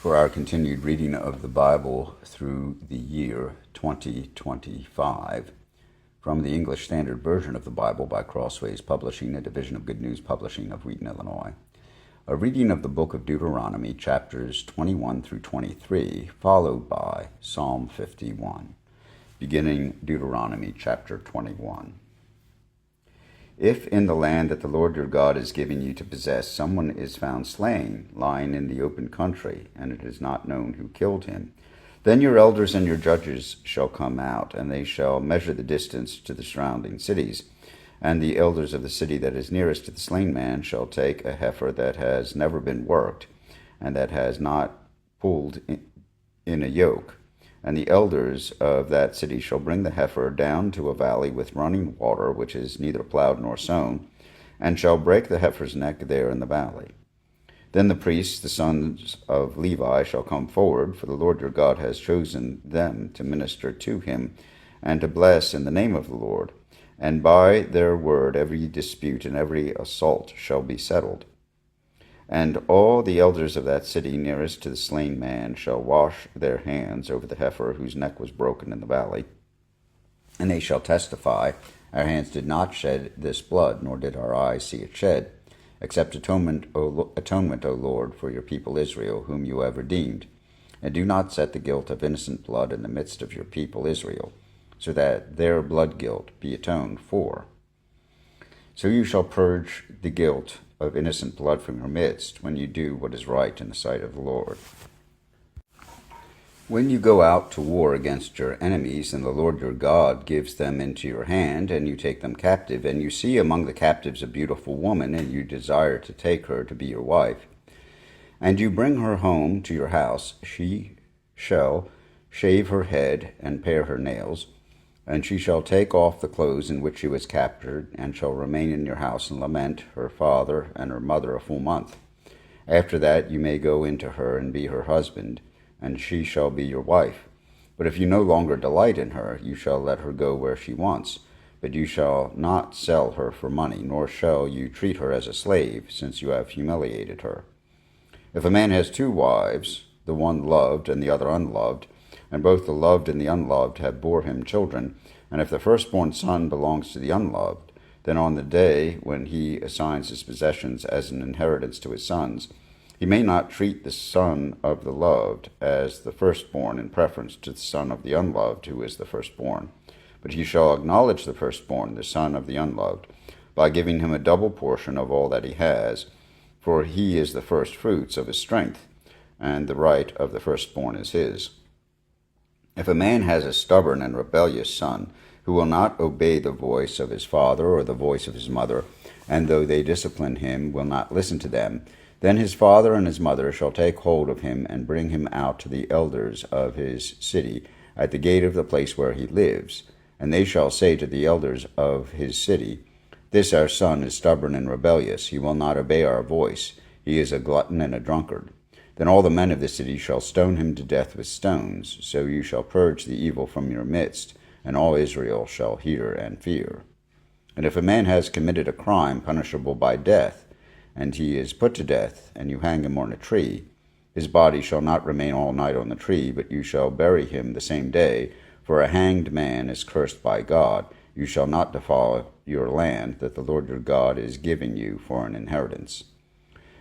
for our continued reading of the Bible through the year 2025 from the English Standard Version of the Bible by Crossways Publishing, a division of Good News Publishing of Wheaton, Illinois. A reading of the book of Deuteronomy, chapters 21 through 23, followed by Psalm 51. Beginning Deuteronomy chapter 21. If in the land that the Lord your God is giving you to possess someone is found slain, lying in the open country, and it is not known who killed him, then your elders and your judges shall come out, and they shall measure the distance to the surrounding cities. And the elders of the city that is nearest to the slain man shall take a heifer that has never been worked, and that has not pulled in a yoke. And the elders of that city shall bring the heifer down to a valley with running water, which is neither plowed nor sown, and shall break the heifer's neck there in the valley. Then the priests, the sons of Levi, shall come forward, for the Lord your God has chosen them to minister to him, and to bless in the name of the Lord. And by their word every dispute and every assault shall be settled. And all the elders of that city nearest to the slain man shall wash their hands over the heifer whose neck was broken in the valley. And they shall testify, our hands did not shed this blood, nor did our eyes see it shed, except atonement, O Lord, for your people Israel, whom you have redeemed. And do not set the guilt of innocent blood in the midst of your people Israel, so that their blood guilt be atoned for. So you shall purge the guilt of innocent blood from your midst when you do what is right in the sight of the Lord. When you go out to war against your enemies, and the Lord your God gives them into your hand, and you take them captive, and you see among the captives a beautiful woman, and you desire to take her to be your wife, and you bring her home to your house, she shall shave her head and pare her nails, and she shall take off the clothes in which she was captured, and shall remain in your house and lament her father and her mother a full month. After that you may go into her and be her husband, and she shall be your wife. But if you no longer delight in her, you shall let her go where she wants. But you shall not sell her for money, nor shall you treat her as a slave, since you have humiliated her. If a man has two wives, the one loved and the other unloved, and both the loved and the unloved have bore him children, and if the firstborn son belongs to the unloved, then on the day when he assigns his possessions as an inheritance to his sons, he may not treat the son of the loved as the firstborn in preference to the son of the unloved, who is the firstborn. But he shall acknowledge the firstborn, the son of the unloved, by giving him a double portion of all that he has, for he is the firstfruits of his strength, and the right of the firstborn is his. If a man has a stubborn and rebellious son, who will not obey the voice of his father or the voice of his mother, and though they discipline him, will not listen to them, then his father and his mother shall take hold of him and bring him out to the elders of his city at the gate of the place where he lives. And they shall say to the elders of his city, This our son is stubborn and rebellious. He will not obey our voice. He is a glutton and a drunkard. Then all the men of the city shall stone him to death with stones. So you shall purge the evil from your midst, and all Israel shall hear and fear. And if a man has committed a crime punishable by death, and he is put to death, and you hang him on a tree, his body shall not remain all night on the tree, but you shall bury him the same day, for a hanged man is cursed by God. You shall not defile your land that the Lord your God is giving you for an inheritance.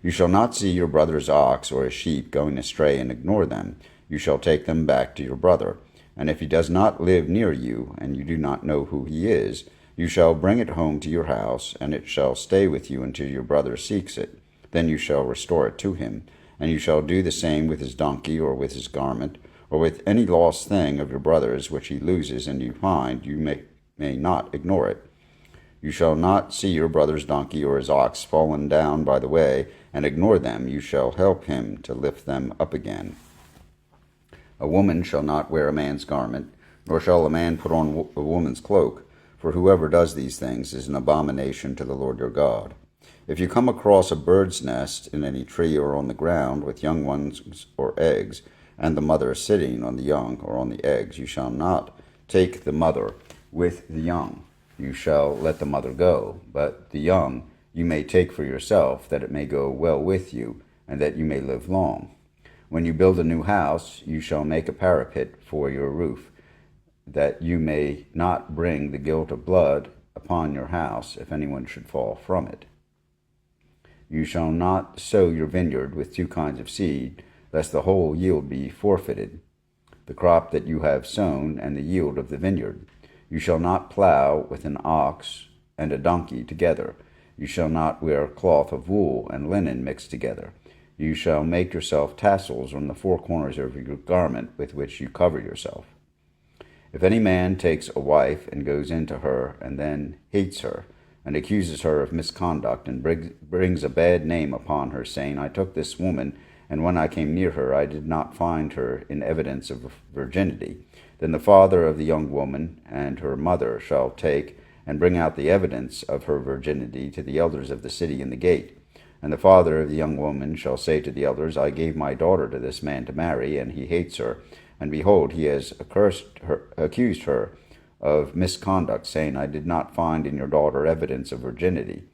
You shall not see your brother's ox or his sheep going astray and ignore them. You shall take them back to your brother. And if he does not live near you, and you do not know who he is, you shall bring it home to your house, and it shall stay with you until your brother seeks it. Then you shall restore it to him. And you shall do the same with his donkey, or with his garment, or with any lost thing of your brother's which he loses and you find. You may not ignore it. You shall not see your brother's donkey or his ox fallen down by the way, and ignore them. You shall help him to lift them up again. A woman shall not wear a man's garment, nor shall a man put on a woman's cloak, for whoever does these things is an abomination to the Lord your God. If you come across a bird's nest in any tree or on the ground with young ones or eggs, and the mother sitting on the young or on the eggs, you shall not take the mother with the young. You shall let the mother go, but the young you may take for yourself, that it may go well with you, and that you may live long. When you build a new house, you shall make a parapet for your roof, that you may not bring the guilt of blood upon your house if anyone should fall from it. You shall not sow your vineyard with two kinds of seed, lest the whole yield be forfeited, the crop that you have sown and the yield of the vineyard. You shall not plow with an ox and a donkey together. You shall not wear cloth of wool and linen mixed together. You shall make yourself tassels on the four corners of your garment with which you cover yourself. If any man takes a wife and goes into her and then hates her, and accuses her of misconduct, and brings a bad name upon her, saying, I took this woman, and when I came near her, I did not find her in evidence of virginity, then the father of the young woman and her mother shall take and bring out the evidence of her virginity to the elders of the city in the gate. And the father of the young woman shall say to the elders, I gave my daughter to this man to marry, and he hates her. And behold, he has accused her of misconduct, saying, I did not find in your daughter evidence of virginity.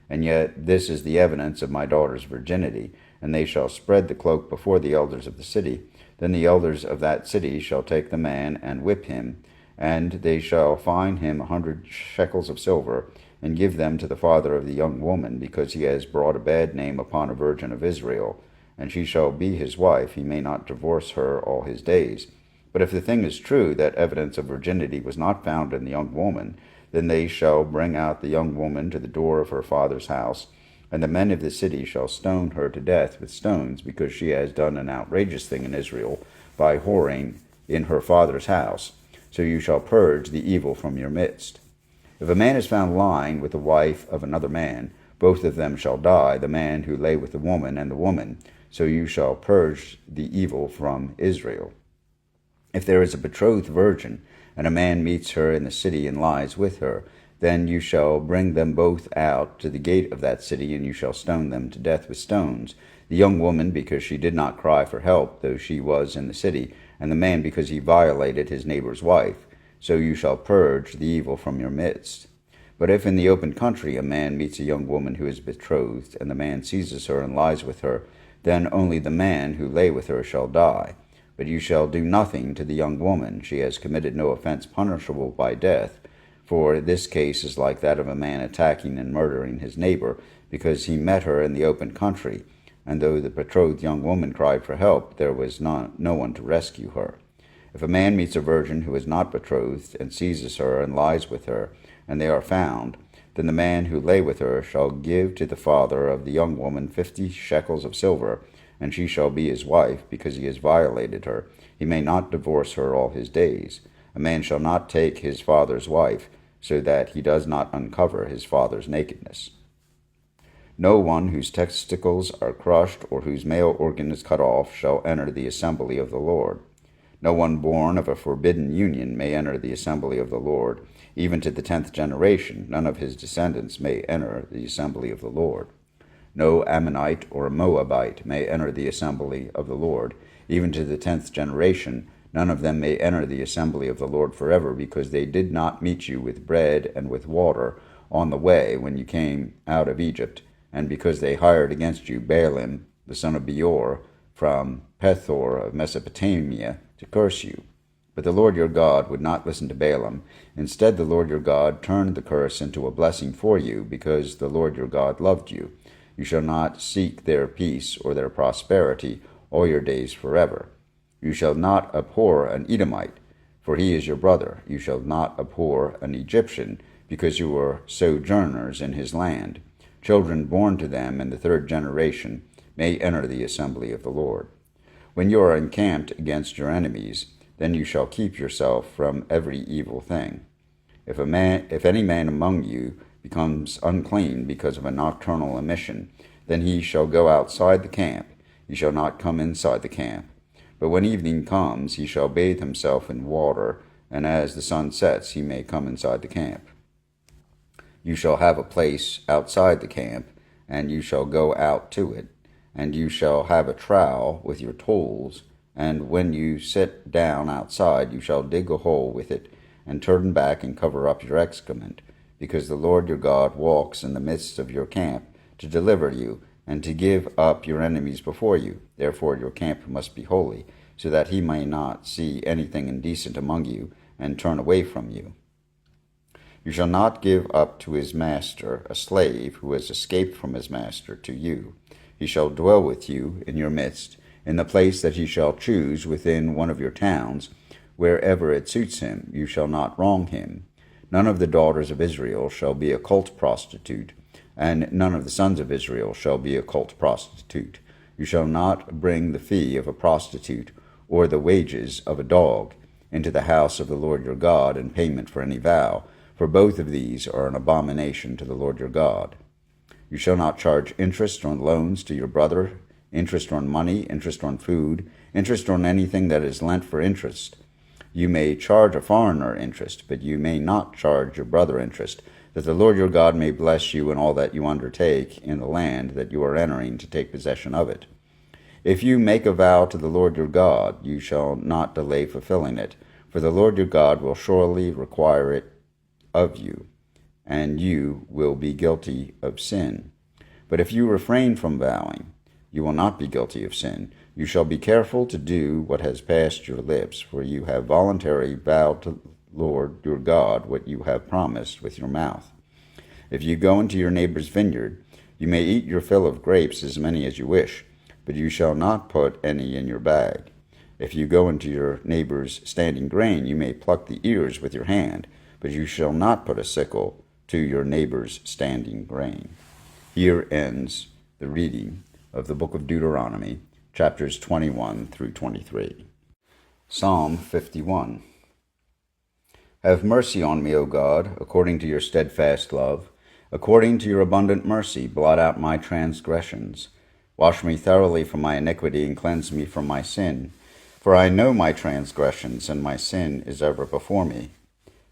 And yet this is the evidence of my daughter's virginity. And they shall spread the cloak before the elders of the city. Then the elders of that city shall take the man and whip him, and they shall fine him 100 shekels of silver, and give them to the father of the young woman, because he has brought a bad name upon a virgin of Israel. And she shall be his wife, he may not divorce her all his days. But if the thing is true, that evidence of virginity was not found in the young woman, then they shall bring out the young woman to the door of her father's house, and the men of the city shall stone her to death with stones, because she has done an outrageous thing in Israel by whoring in her father's house. So you shall purge the evil from your midst. If a man is found lying with the wife of another man, both of them shall die, the man who lay with the woman and the woman. So you shall purge the evil from Israel. If there is a betrothed virgin, and a man meets her in the city and lies with her, then you shall bring them both out to the gate of that city, and you shall stone them to death with stones, the young woman because she did not cry for help, though she was in the city, and the man because he violated his neighbor's wife. So you shall purge the evil from your midst. But if in the open country a man meets a young woman who is betrothed, and the man seizes her and lies with her, then only the man who lay with her shall die. But you shall do nothing to the young woman. She has committed no offense punishable by death. For this case is like that of a man attacking and murdering his neighbor, because he met her in the open country. And though the betrothed young woman cried for help, there was no one to rescue her. If a man meets a virgin who is not betrothed, and seizes her and lies with her, and they are found, then the man who lay with her shall give to the father of the young woman 50 shekels of silver, and she shall be his wife, because he has violated her. He may not divorce her all his days. A man shall not take his father's wife, so that he does not uncover his father's nakedness. No one whose testicles are crushed or whose male organ is cut off shall enter the assembly of the Lord. No one born of a forbidden union may enter the assembly of the Lord. Even to the 10th generation, none of his descendants may enter the assembly of the Lord. No Ammonite or Moabite may enter the assembly of the Lord. Even to the 10th generation, none of them may enter the assembly of the Lord forever, because they did not meet you with bread and with water on the way when you came out of Egypt, and because they hired against you Balaam, the son of Beor, from Pethor of Mesopotamia, to curse you. But the Lord your God would not listen to Balaam. Instead, the Lord your God turned the curse into a blessing for you, because the Lord your God loved you. You shall not seek their peace or their prosperity all your days forever. You shall not abhor an Edomite, for he is your brother. You shall not abhor an Egyptian, because you are sojourners in his land. Children born to them in the 3rd generation may enter the assembly of the Lord. When you are encamped against your enemies, then you shall keep yourself from every evil thing. If any man among you becomes unclean because of a nocturnal emission, then he shall go outside the camp. He shall not come inside the camp. But when evening comes, he shall bathe himself in water, and as the sun sets, he may come inside the camp. You shall have a place outside the camp, and you shall go out to it, and you shall have a trowel with your tools, and when you sit down outside, you shall dig a hole with it, and turn back and cover up your excrement, because the Lord your God walks in the midst of your camp to deliver you, and to give up your enemies before you. Therefore your camp must be holy, so that he may not see anything indecent among you, and turn away from you. You shall not give up to his master a slave who has escaped from his master to you. He shall dwell with you in your midst, in the place that he shall choose within one of your towns, wherever it suits him. You shall not wrong him. None of the daughters of Israel shall be a cult prostitute, and none of the sons of Israel shall be a cult prostitute. You shall not bring the fee of a prostitute, or the wages of a dog, into the house of the Lord your God in payment for any vow, for both of these are an abomination to the Lord your God. You shall not charge interest on loans to your brother, interest on money, interest on food, interest on anything that is lent for interest. You may charge a foreigner interest, but you may not charge your brother interest, that the Lord your God may bless you in all that you undertake in the land that you are entering to take possession of it. If you make a vow to the Lord your God, you shall not delay fulfilling it, for the Lord your God will surely require it of you, and you will be guilty of sin. But if you refrain from vowing, you will not be guilty of sin. You shall be careful to do what has passed your lips, for you have voluntarily vowed to the Lord your God what you have promised with your mouth. If you go into your neighbor's vineyard, you may eat your fill of grapes, as many as you wish, but you shall not put any in your bag. If you go into your neighbor's standing grain, you may pluck the ears with your hand, but you shall not put a sickle to your neighbor's standing grain. Here ends the reading of the book of Deuteronomy, chapters 21 through 23. Psalm 51. Have mercy on me, O God, according to your steadfast love. According to your abundant mercy, blot out my transgressions. Wash me thoroughly from my iniquity and cleanse me from my sin. For I know my transgressions, and my sin is ever before me.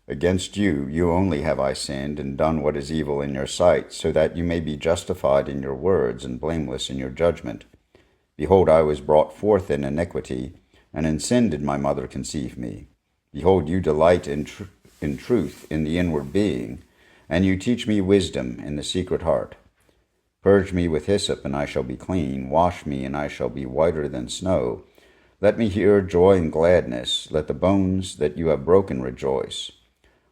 Against you, you only have I sinned, and done what is evil in your sight, so that you may be justified in your words and blameless in your judgment. Behold, I was brought forth in iniquity, and in sin did my mother conceive me. Behold, you delight in truth in the inward being, and you teach me wisdom in the secret heart. Purge me with hyssop, and I shall be clean. Wash me, and I shall be whiter than snow. Let me hear joy and gladness. Let the bones that you have broken rejoice.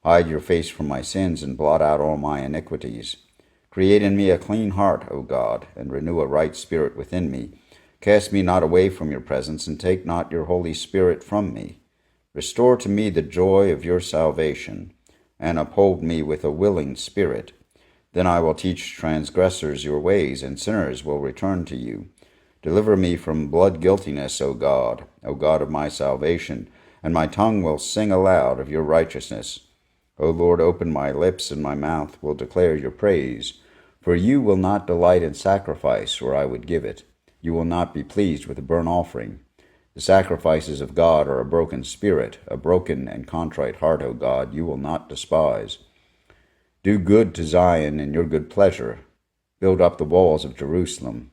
Hide your face from my sins, and blot out all my iniquities. Create in me a clean heart, O God, and renew a right spirit within me. Cast me not away from your presence, and take not your Holy Spirit from me. Restore to me the joy of your salvation, and uphold me with a willing spirit. Then I will teach transgressors your ways, and sinners will return to you. Deliver me from blood guiltiness, O God of my salvation, and my tongue will sing aloud of your righteousness. O Lord, open my lips, and my mouth will declare your praise. For you will not delight in sacrifice, or I would give it. You will not be pleased with a burnt offering. The sacrifices of God are a broken spirit, a broken and contrite heart, O God, you will not despise. Do good to Zion in your good pleasure. Build up the walls of Jerusalem.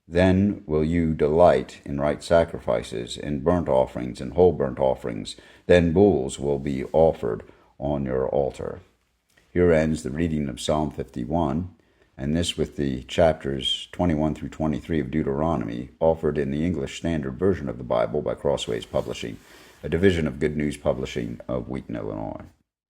Then will you delight in right sacrifices, in burnt offerings and whole burnt offerings. Then bulls will be offered on your altar. Here ends the reading of Psalm 51, and this with the chapters 21 through 23 of Deuteronomy, offered in the English Standard Version of the Bible by Crossways Publishing, a division of Good News Publishing of Wheaton, Illinois.